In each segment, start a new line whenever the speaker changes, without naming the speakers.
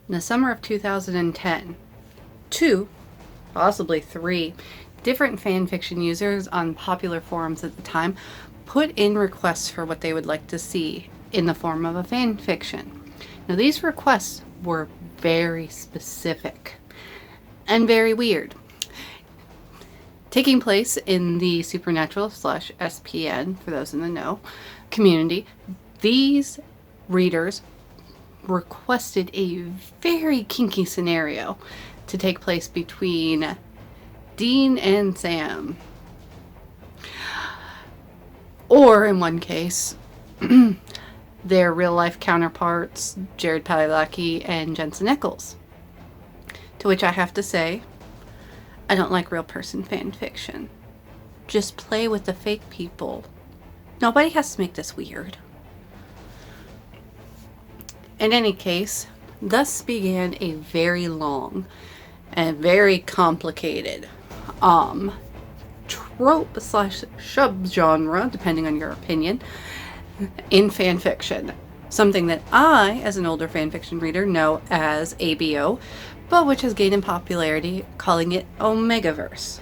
In the summer of 2010, two, possibly three, different fanfiction users on popular forums at the time put in requests for what they would like to see in the form of a fanfiction. Now, these requests were very specific and very weird. Taking place in the supernatural / SPN, for those in the know, community, these readers requested a very kinky scenario to take place between Dean and Sam. Or, in one case, their real-life counterparts, Jared Padalecki and Jensen Ackles. To which I have to say, I don't like real person fan fiction. Just play with the fake people. Nobody has to make this weird. In any case, thus began a very long and very complicated trope / subgenre, depending on your opinion, in fanfiction. Something that I, as an older fanfiction reader, know as ABO, but which has gained in popularity, calling it Omegaverse.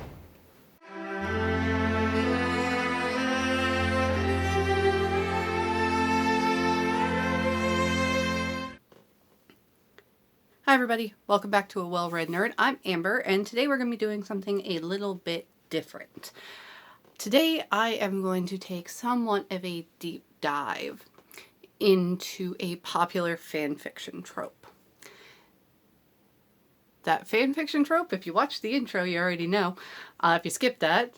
Hi everybody, welcome back to A Well-Read Nerd. I'm Amber, and today we're going to be doing something a little bit different. Today I am going to take somewhat of a deep dive into a popular fanfiction trope. That fanfiction trope, if you watch the intro, you already know. If you skipped that,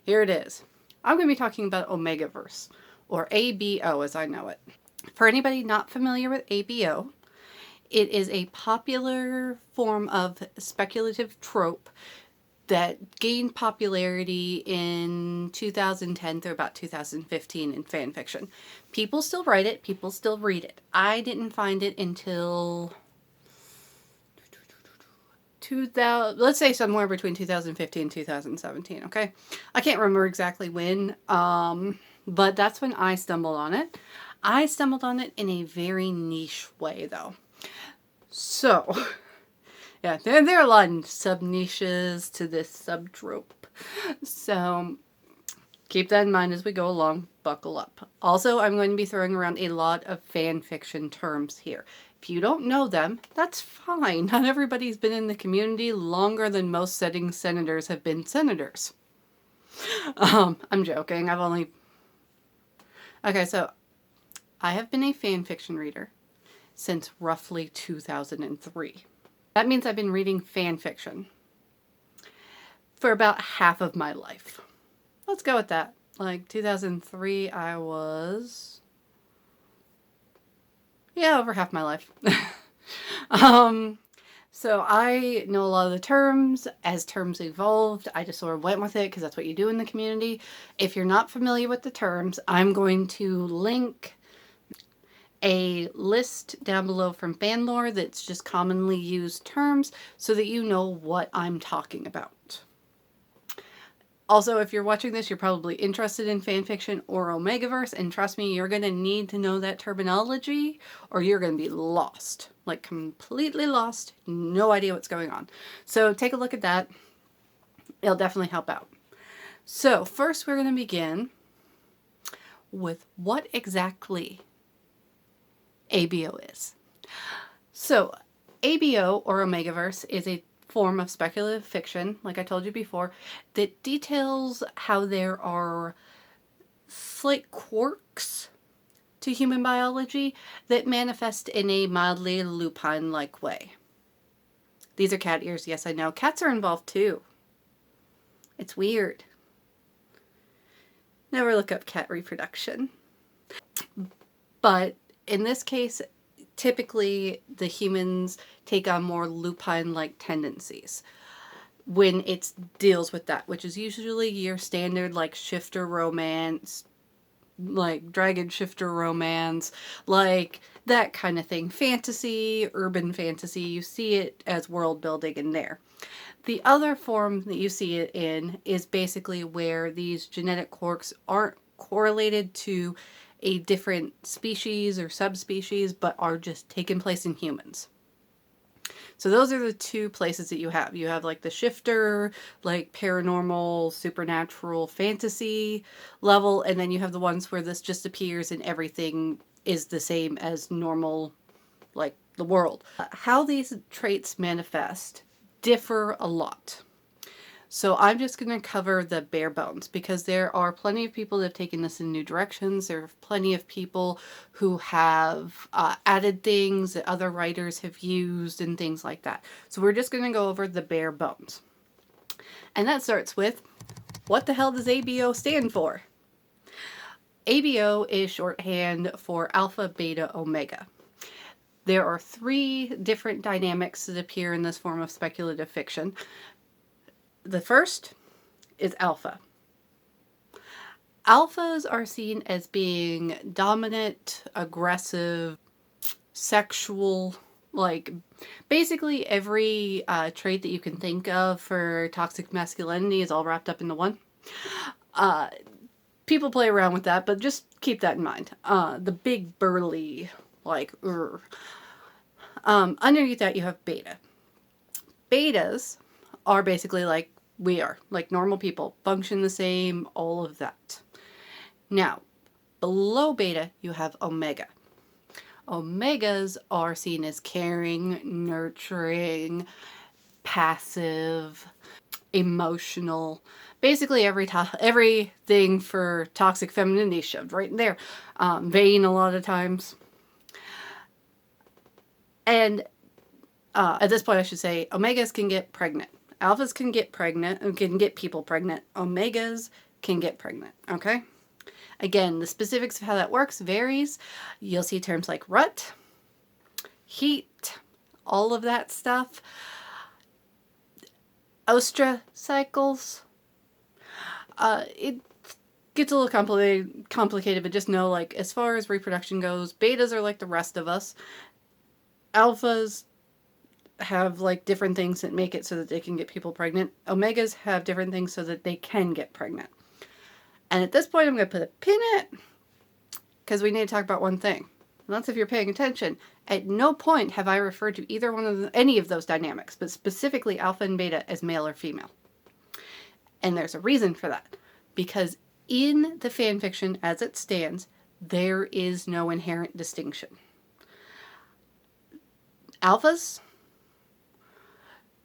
here it is. I'm going to be talking about Omegaverse, or ABO as I know it. For anybody not familiar with ABO, it is a popular form of speculative trope that gained popularity in 2010 through about 2015 in fanfiction. People still write it, people still read it. I didn't find it until 2000, let's say somewhere between 2015 and 2017, okay? I can't remember exactly when, but that's when I stumbled on it. I stumbled on it in a very niche way, though. So, yeah, there are a lot of sub-niches to this sub-trope. So, keep that in mind as we go along. Buckle up. Also, I'm going to be throwing around a lot of fan fiction terms here. If you don't know them, that's fine. Not everybody's been in the community longer than most sitting senators have been senators. I'm joking. Okay, so I have been a fan fiction reader since roughly 2003. That means I've been reading fan fiction for about half of my life. Let's go with that. Like 2003, I was, over half my life. So I know a lot of the terms. As terms evolved, I just sort of went with it because that's what you do in the community. If you're not familiar with the terms, I'm going to link a list down below from Fanlore that's just commonly used terms so that you know what I'm talking about. Also, if you're watching this, you're probably interested in fanfiction or Omegaverse, and trust me, you're going to need to know that terminology or you're going to be lost. Like, completely lost, no idea what's going on. So take a look at that. It'll definitely help out. So first we're going to begin with what exactly ABO is. So ABO, or Omegaverse, is a form of speculative fiction, like I told you before, that details how there are slight quirks to human biology that manifest in a mildly lupine-like way. These are cat ears, yes I know. Cats are involved too. It's weird. Never look up cat reproduction. But in this case, typically the humans take on more lupine-like tendencies when it deals with that, which is usually your standard like shifter romance, like dragon shifter romance, like that kind of thing. Fantasy, urban fantasy, you see it as world building in there. The other form that you see it in is basically where these genetic quirks aren't correlated to a different species or subspecies, but are just taking place in humans. So those are the two places that you have. You have like the shifter, like paranormal, supernatural, fantasy level, and then you have the ones where this just appears and everything is the same as normal, like the world. How these traits manifest differ a lot. So I'm just going to cover the bare bones because there are plenty of people that have taken this in new directions. There are plenty of people who have added things that other writers have used and things like that. So we're just going to go over the bare bones. And that starts with, what the hell does ABO stand for? ABO is shorthand for alpha, beta, omega. There are 3 different dynamics that appear in this form of speculative fiction. The first is alpha. Alphas are seen as being dominant, aggressive, sexual, like basically every trait that you can think of for toxic masculinity is all wrapped up into one. People play around with that, but just keep that in mind. The big burly, like, underneath that you have beta. Betas are basically like we are, like normal people, function the same, all of that. Now, below beta, you have omega. Omegas are seen as caring, nurturing, passive, emotional, basically everything for toxic femininity shoved right in there. Vain a lot of times. And at this point, I should say, omegas can get pregnant. Alphas can get pregnant, can get people pregnant. Omegas can get pregnant, okay? Again, the specifics of how that works varies. You'll see terms like rut, heat, all of that stuff. Ostra cycles. It gets a little complicated, but just know, like, as far as reproduction goes, betas are like the rest of us. Alphas have like different things that make it so that they can get people pregnant. Omegas have different things so that they can get pregnant. And at this point, I'm going to put a pin in it because we need to talk about one thing. And that's if you're paying attention. At no point have I referred to either one of any of those dynamics, but specifically alpha and beta as male or female. And there's a reason for that. Because in the fan fiction as it stands, there is no inherent distinction. Alphas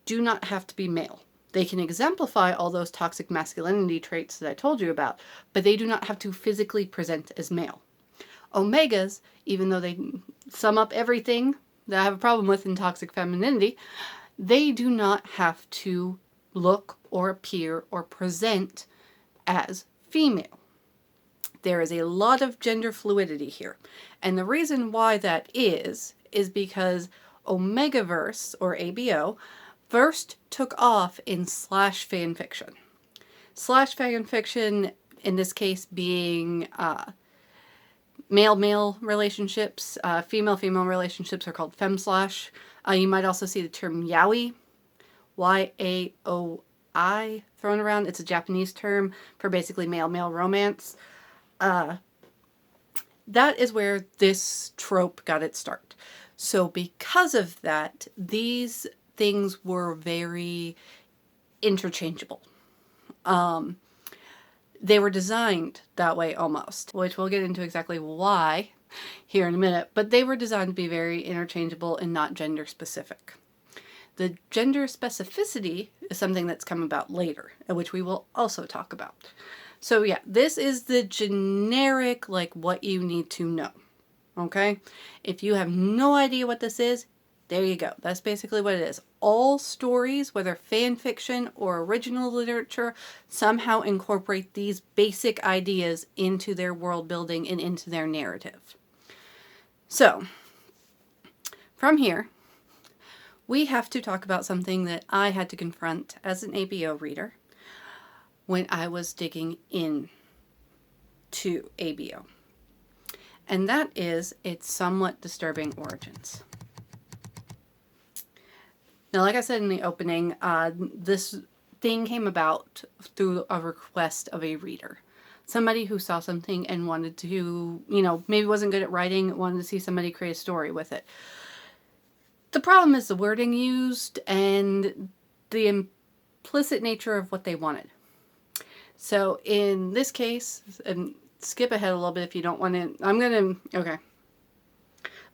do not have to be male. They can exemplify all those toxic masculinity traits that I told you about, but they do not have to physically present as male. Omegas, even though they sum up everything that I have a problem with in toxic femininity, they do not have to look or appear or present as female. There is a lot of gender fluidity here. And the reason why that is because Omegaverse, or ABO, first took off in slash fanfiction. Slash fanfiction, in this case, being male-male relationships. Female-female relationships are called femslash. You might also see the term yaoi, Y-A-O-I, thrown around. It's a Japanese term for basically male-male romance. That is where this trope got its start. So because of that, these things were very interchangeable. They were designed that way almost, which we'll get into exactly why here in a minute, but they were designed to be very interchangeable and not gender specific. The gender specificity is something that's come about later, which we will also talk about. So yeah, this is the generic, like, what you need to know. Okay? If you have no idea what this is, there you go. That's basically what it is. All stories, whether fan fiction or original literature, somehow incorporate these basic ideas into their world building and into their narrative. So, from here, we have to talk about something that I had to confront as an ABO reader when I was digging into ABO. And that is its somewhat disturbing origins. Now, like I said in the opening, this thing came about through a request of a reader. Somebody who saw something and wanted to, maybe wasn't good at writing, wanted to see somebody create a story with it. The problem is the wording used and the implicit nature of what they wanted. So in this case, and skip ahead a little bit if you don't want to, okay.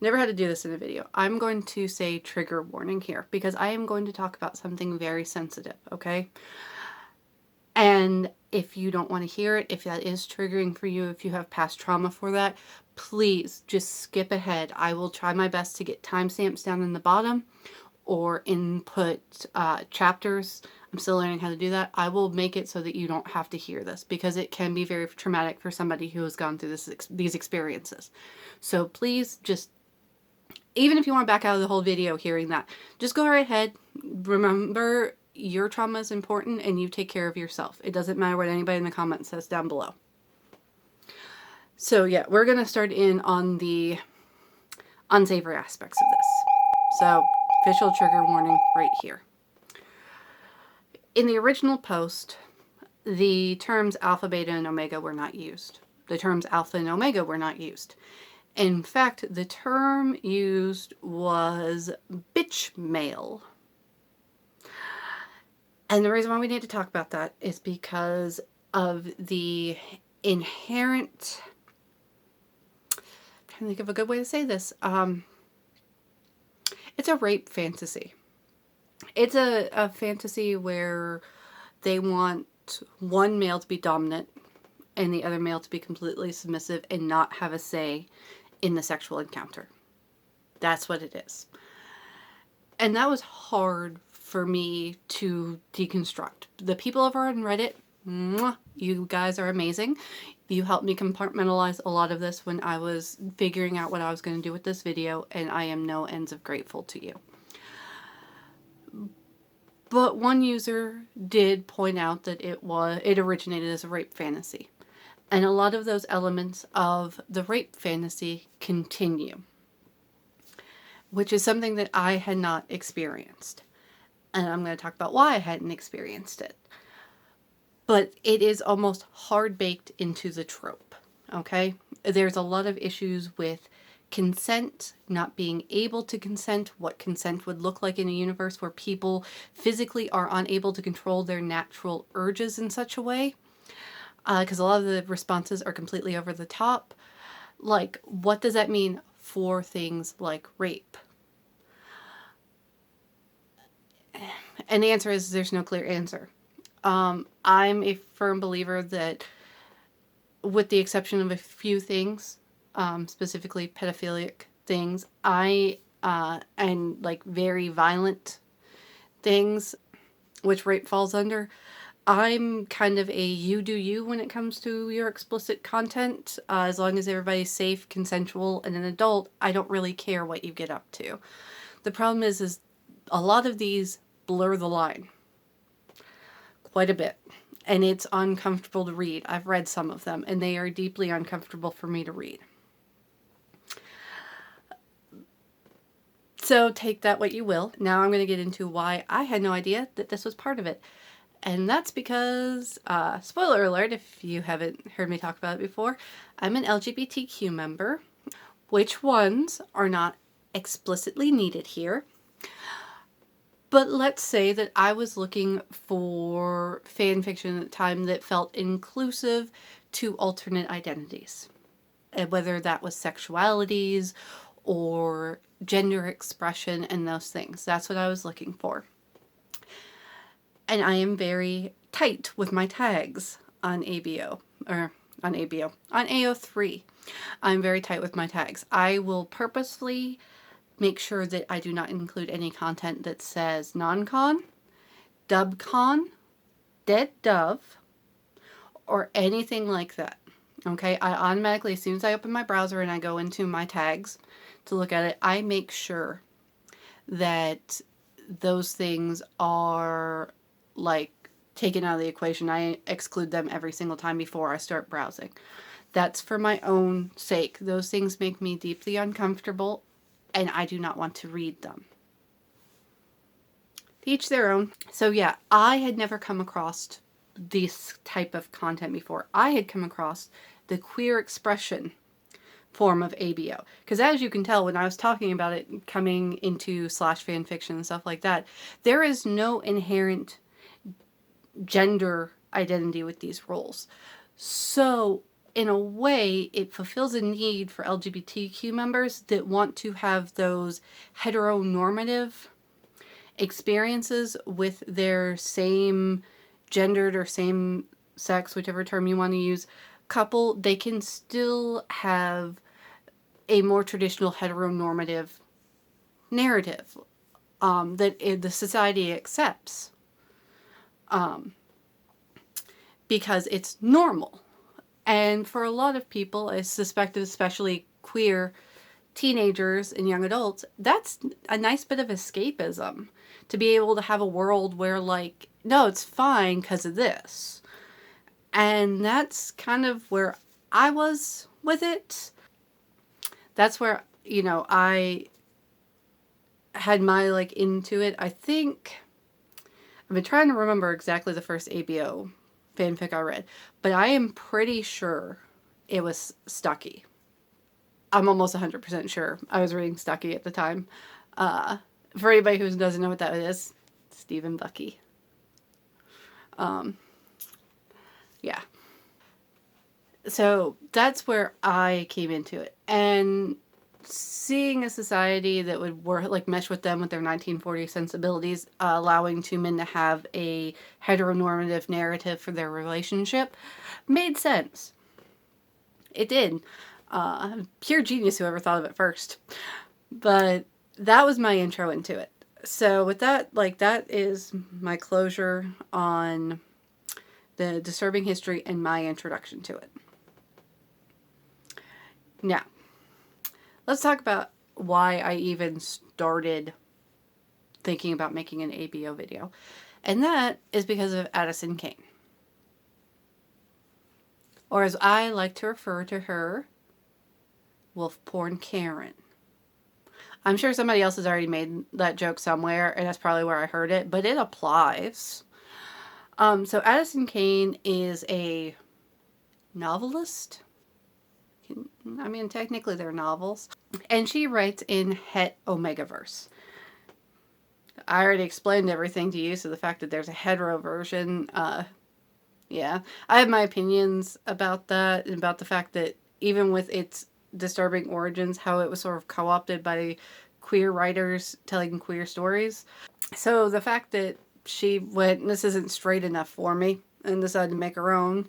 Never had to do this in a video. I'm going to say trigger warning here because I am going to talk about something very sensitive, okay? And if you don't want to hear it, if that is triggering for you, if you have past trauma for that, please just skip ahead. I will try my best to get timestamps down in the bottom or input chapters. I'm still learning how to do that. I will make it so that you don't have to hear this because it can be very traumatic for somebody who has gone through these experiences. So please just, even if you want to back out of the whole video hearing that, just go right ahead. Remember, your trauma is important and you take care of yourself. It doesn't matter what anybody in the comments says down below. So yeah, we're going to start in on the unsavory aspects of this. So official trigger warning right here. In the original post, the terms alpha, beta, and omega were not used. The terms alpha and omega were not used. In fact, the term used was bitch male. And the reason why we need to talk about that is because of the inherent, I'm trying to think of a good way to say this. It's a rape fantasy. It's a fantasy where they want one male to be dominant and the other male to be completely submissive and not have a say in the sexual encounter. That's what it is. And that was hard for me to deconstruct. The people over on Reddit, you guys are amazing. You helped me compartmentalize a lot of this when I was figuring out what I was going to do with this video, and I am no ends of grateful to you. But one user did point out that it originated as a rape fantasy. And a lot of those elements of the rape fantasy continue, which is something that I had not experienced. And I'm going to talk about why I hadn't experienced it. But it is almost hard-baked into the trope, okay? There's a lot of issues with consent, not being able to consent, what consent would look like in a universe where people physically are unable to control their natural urges in such a way. Because a lot of the responses are completely over the top. Like, what does that mean for things like rape? And the answer is there's no clear answer. I'm a firm believer that, with the exception of a few things, specifically pedophilic things, and like very violent things, which rape falls under, I'm kind of a you do you when it comes to your explicit content. As long as everybody's safe, consensual, and an adult, I don't really care what you get up to. The problem is a lot of these blur the line quite a bit, and it's uncomfortable to read. I've read some of them, and they are deeply uncomfortable for me to read. So take that what you will. Now I'm going to get into why I had no idea that this was part of it. And that's because, spoiler alert if you haven't heard me talk about it before, I'm an LGBTQ member. Which ones are not explicitly needed here. But let's say that I was looking for fan fiction at the time that felt inclusive to alternate identities. And whether that was sexualities or gender expression and those things. That's what I was looking for. And I am very tight with my tags on AO3. I'm very tight with my tags. I will purposefully make sure that I do not include any content that says non-con, dubcon, dead dove, or anything like that. Okay, I automatically, as soon as I open my browser and I go into my tags to look at it, I make sure that those things are like taken out of the equation. I exclude them every single time before I start browsing. That's for my own sake. Those things make me deeply uncomfortable and I do not want to read them. To each their own. So yeah, I had never come across this type of content before. I had come across the queer expression form of ABO. Because as you can tell, when I was talking about it coming into /fanfiction and stuff like that, there is no inherent gender identity with these roles. So in a way, it fulfills a need for LGBTQ members that want to have those heteronormative experiences with their same gendered or same sex, whichever term you want to use, couple. They can still have a more traditional heteronormative narrative that the society accepts because it's normal. And for a lot of people, I suspect especially queer teenagers and young adults, that's a nice bit of escapism, to be able to have a world where, like, no, it's fine because of this. And that's kind of where I was with it. That's where, you know, I had my, like, into it. I think, I've been trying to remember exactly the first ABO fanfic I read, but I am pretty sure it was Stucky. I'm almost 100% sure I was reading Stucky at the time. For anybody who doesn't know what that is, Stephen Bucky. Yeah. So that's where I came into it. And seeing a society that would work, like, mesh with them with their 1940s sensibilities, allowing two men to have a heteronormative narrative for their relationship, made sense. It did. Pure genius, whoever thought of it first. But that was my intro into it. So with that, like, that is my closure on the disturbing history and my introduction to it. Now, let's talk about why I even started thinking about making an ABO video. And that is because of Addison Kane. Or as I like to refer to her, Wolf Porn Karen. I'm sure somebody else has already made that joke somewhere, and that's probably where I heard it, but it applies. So Addison Kane is a novelist. I mean, technically they're novels. And she writes in Het Omegaverse. I already explained everything to you, so the fact that there's a hetero version, yeah. I have my opinions about that, and about the fact that even with its disturbing origins, how it was sort of co-opted by queer writers telling queer stories. So the fact that she went, this isn't straight enough for me, and decided to make her own,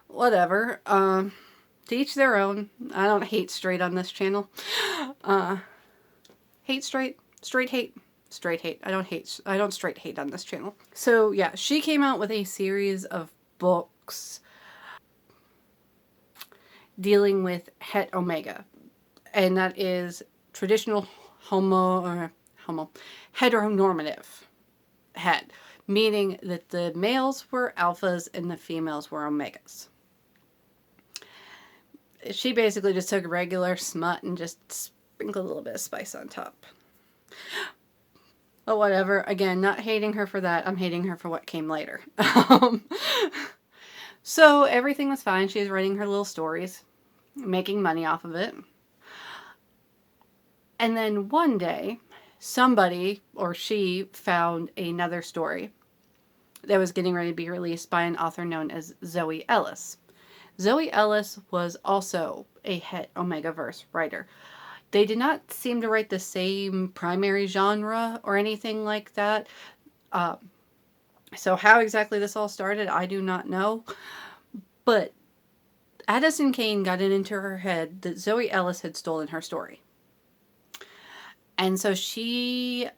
whatever. To each their own. I don't hate straight on this channel. Hate straight, straight hate. Straight hate. I don't straight hate on this channel. So yeah, she came out with a series of books dealing with Het Omega. And that is traditional heteronormative het, meaning that the males were alphas and the females were omegas. She basically just took regular smut and just sprinkled a little bit of spice on top. But whatever. Again, not hating her for that. I'm hating her for what came later. So everything was fine. She was writing her little stories, making money off of it. And then one day, somebody, or she, found another story that was getting ready to be released by an author known as Zoe Ellis. Zoe Ellis was also a Het Omegaverse writer. They did not seem to write the same primary genre or anything like that. So how exactly this all started, I do not know. But Addison Kane got it into her head that Zoe Ellis had stolen her story. And so she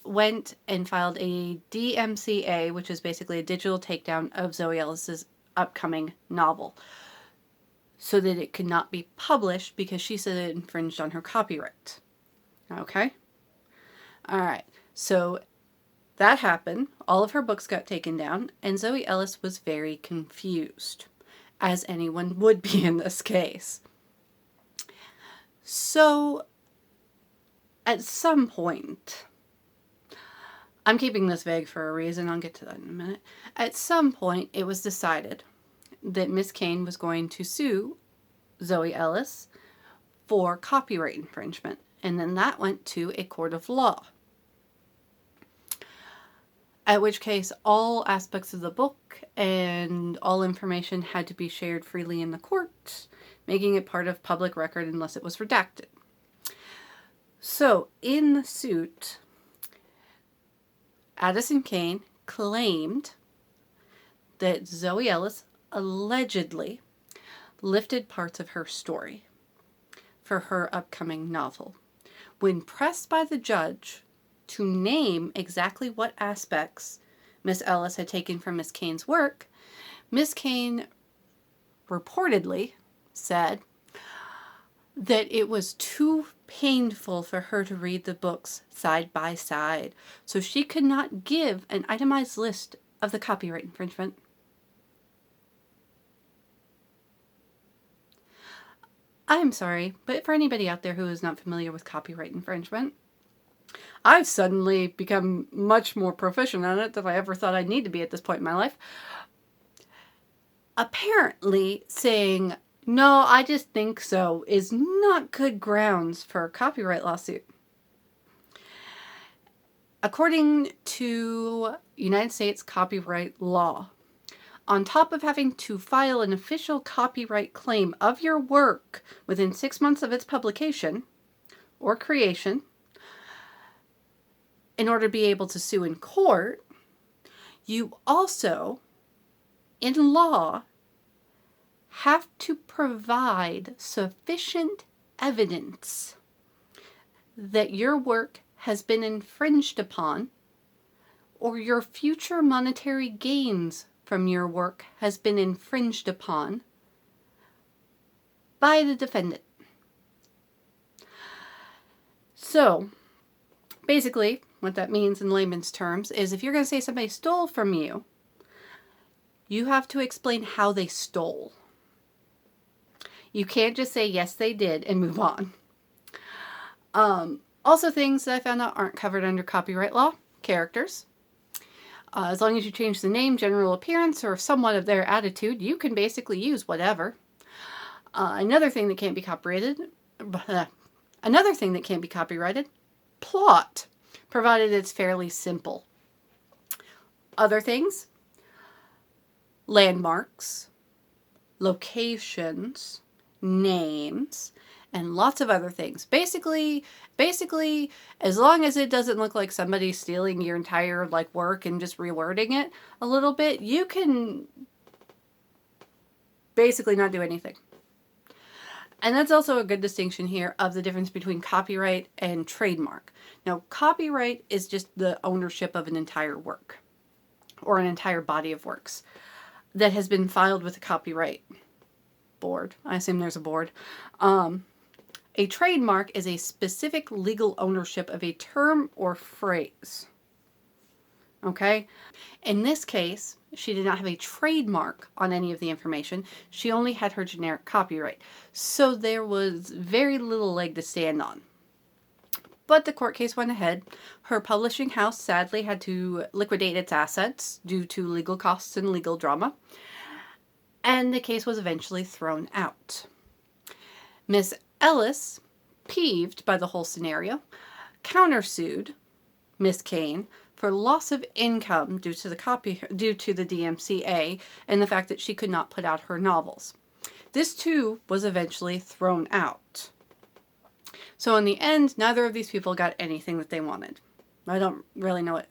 went and filed a DMCA, which is basically a digital takedown of Zoe Ellis's upcoming novel, so that it could not be published because she said it infringed on her copyright. Okay? Alright, so that happened. All of her books got taken down, and Zoe Ellis was very confused, as anyone would be in this case. So, at some point, I'm keeping this vague for a reason, I'll get to that in a minute. At some point, it was decided that Miss Kane was going to sue Zoe Ellis for copyright infringement. And then that went to a court of law. At which case, all aspects of the book and all information had to be shared freely in the court, making it part of public record unless it was redacted. So, in the suit, Addison Cain claimed that Zoe Ellis allegedly lifted parts of her story for her upcoming novel. When pressed by the judge to name exactly what aspects Miss Ellis had taken from Miss Cain's work, Miss Cain reportedly said that it was too painful for her to read the books side by side, so she could not give an itemized list of the copyright infringement. I'm sorry, but for anybody out there who is not familiar with copyright infringement, I've suddenly become much more proficient at it than I ever thought I'd need to be at this point in my life. Apparently, saying, "No, I just think so," is not good grounds for a copyright lawsuit. According to United States copyright law, on top of having to file an official copyright claim of your work within 6 months of its publication or creation, in order to be able to sue in court, you also, in law, have to provide sufficient evidence that your work has been infringed upon or your future monetary gains from your work has been infringed upon by the defendant. So, basically, what that means in layman's terms is if you're going to say somebody stole from you, you have to explain how they stole. You can't just say, yes, they did, and move on. Also, things that I found out aren't covered under copyright law: characters. As long as you change the name, general appearance, or somewhat of their attitude, you can basically use whatever. Another thing that can't be copyrighted, plot, provided it's fairly simple. Other things: landmarks, locations, names, and lots of other things. Basically, as long as it doesn't look like somebody's stealing your entire work and just rewording it a little bit, you can basically not do anything. And that's also a good distinction here of the difference between copyright and trademark. Now, copyright is just the ownership of an entire work or an entire body of works that has been filed with a copyright board. I assume there's a board. A trademark is a specific legal ownership of a term or phrase. Okay? In this case, she did not have a trademark on any of the information. She only had her generic copyright. So there was very little leg to stand on. But the court case went ahead. Her publishing house sadly had to liquidate its assets due to legal costs and legal drama. And the case was eventually thrown out. Miss Ellis, peeved by the whole scenario, countersued Miss Cain for loss of income due to the DMCA and the fact that she could not put out her novels. This too was eventually thrown out. So in the end, neither of these people got anything that they wanted. I don't really know what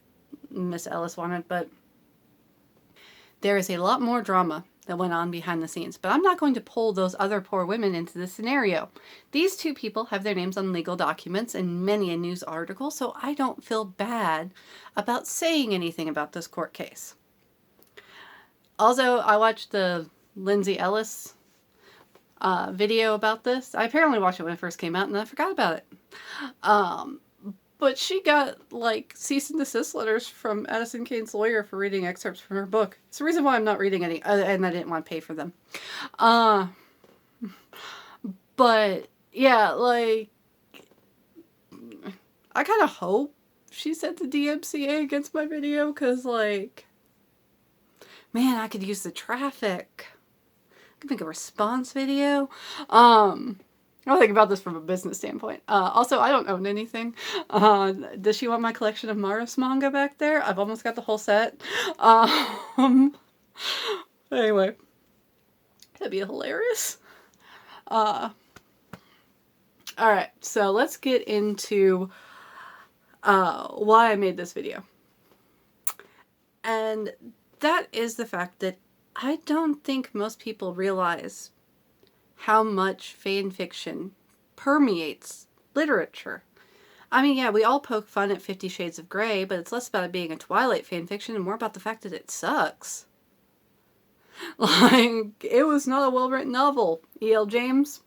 Miss Ellis wanted, but there is a lot more drama that went on behind the scenes. But I'm not going to pull those other poor women into this scenario. These two people have their names on legal documents and many a news article, so I don't feel bad about saying anything about this court case. Also, I watched the Lindsay Ellis video about this. I apparently watched it when it first came out and I forgot about it. But she got cease and desist letters from Addison Cain's lawyer for reading excerpts from her book. It's the reason why I'm not reading any, and I didn't want to pay for them. But yeah, I kind of hope she sent the DMCA against my video, because man, I could use the traffic. I could make a response video. I'll think about this from a business standpoint. Also, I don't own anything. Does she want my collection of Maris manga back there? I've almost got the whole set. Anyway, that'd be hilarious. All right, so let's get into why I made this video. And that is the fact that I don't think most people realize how much fan fiction permeates literature. I mean, yeah, we all poke fun at 50 Shades of Grey, but it's less about it being a Twilight fan fiction and more about the fact that it sucks. Like, it was not a well-written novel, E.L. James.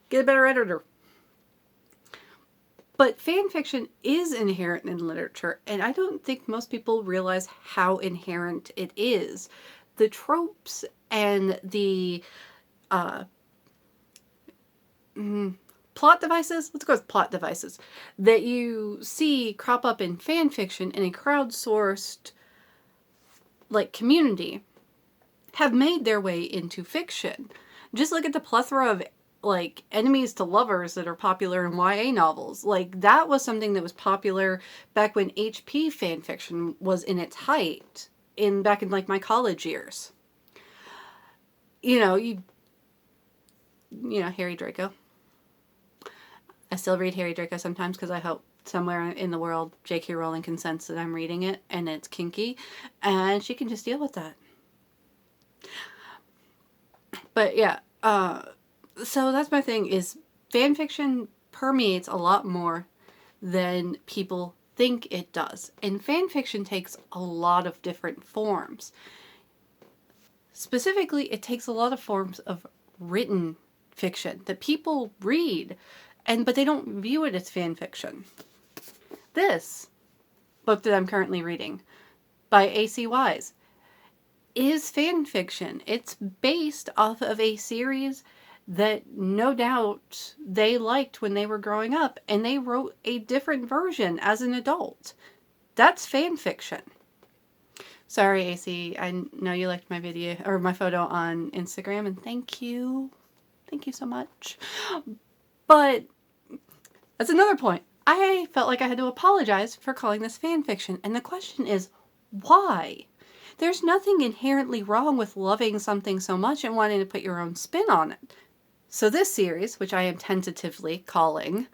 Get a better editor. But fan fiction is inherent in literature, and I don't think most people realize how inherent it is. The tropes and the plot devices, let's go with plot devices, that you see crop up in fan fiction in a crowdsourced like community have made their way into fiction. Just look at the plethora of like enemies to lovers that are popular in YA novels. Like, that was something that was popular back when HP fan fiction was in its height, back in like my college years. You know, Harry Draco. I still read Harry Draco sometimes because I hope somewhere in the world J.K. Rowling consents that I'm reading it and it's kinky and she can just deal with that. But yeah, so that's my thing, is fan fiction permeates a lot more than people think it does. And fan fiction takes a lot of different forms. Specifically, it takes a lot of forms of written fiction that people read, but they don't view it as fan fiction. This book that I'm currently reading by A.C. Wise is fan fiction. It's based off of a series that no doubt they liked when they were growing up, and they wrote a different version as an adult. That's fan fiction. Sorry, AC, I know you liked my video or my photo on Instagram, and thank you. Thank you so much. But that's another point. I felt like I had to apologize for calling this fan fiction, and the question is, why? There's nothing inherently wrong with loving something so much and wanting to put your own spin on it. So this series, which I am tentatively calling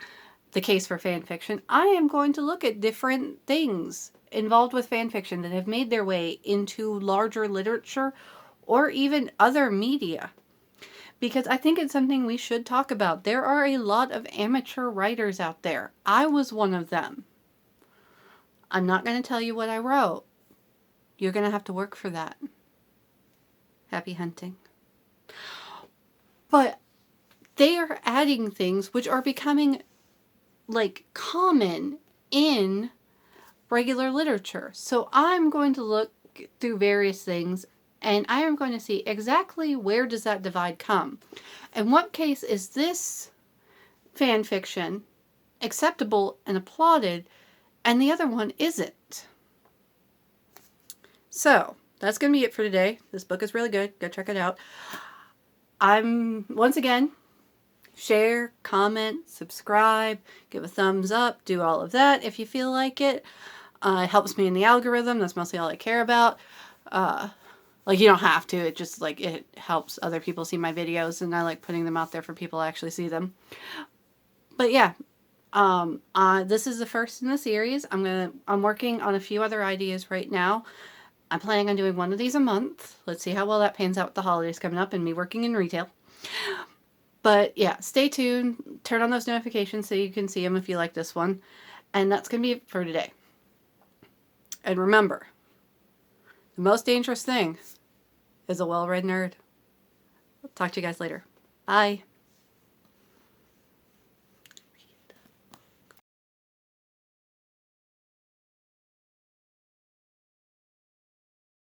The Case for Fan Fiction, I am going to look at different things involved with fan fiction that have made their way into larger literature or even other media. Because I think it's something we should talk about. There are a lot of amateur writers out there. I was one of them. I'm not going to tell you what I wrote. You're going to have to work for that. Happy hunting. But they are adding things which are becoming like common in regular literature. So I'm going to look through various things and I am going to see exactly where does that divide come. In what case is this fan fiction acceptable and applauded and the other one isn't? So that's going to be it for today. This book is really good. Go check it out. Once again, share, comment, subscribe, give a thumbs up, do all of that if you feel like it. It helps me in the algorithm. That's mostly all I care about. Like, you don't have to. It just, like, it helps other people see my videos, and I like putting them out there for people to actually see them. But yeah, this is the first in the series. I'm working on a few other ideas right now. I'm planning on doing one of these a month. Let's see how well that pans out with the holidays coming up and me working in retail. But yeah, stay tuned. Turn on those notifications so you can see them if you like this one. And that's going to be it for today. And remember, the most dangerous thing is a well-read nerd. I'll talk to you guys later. Bye.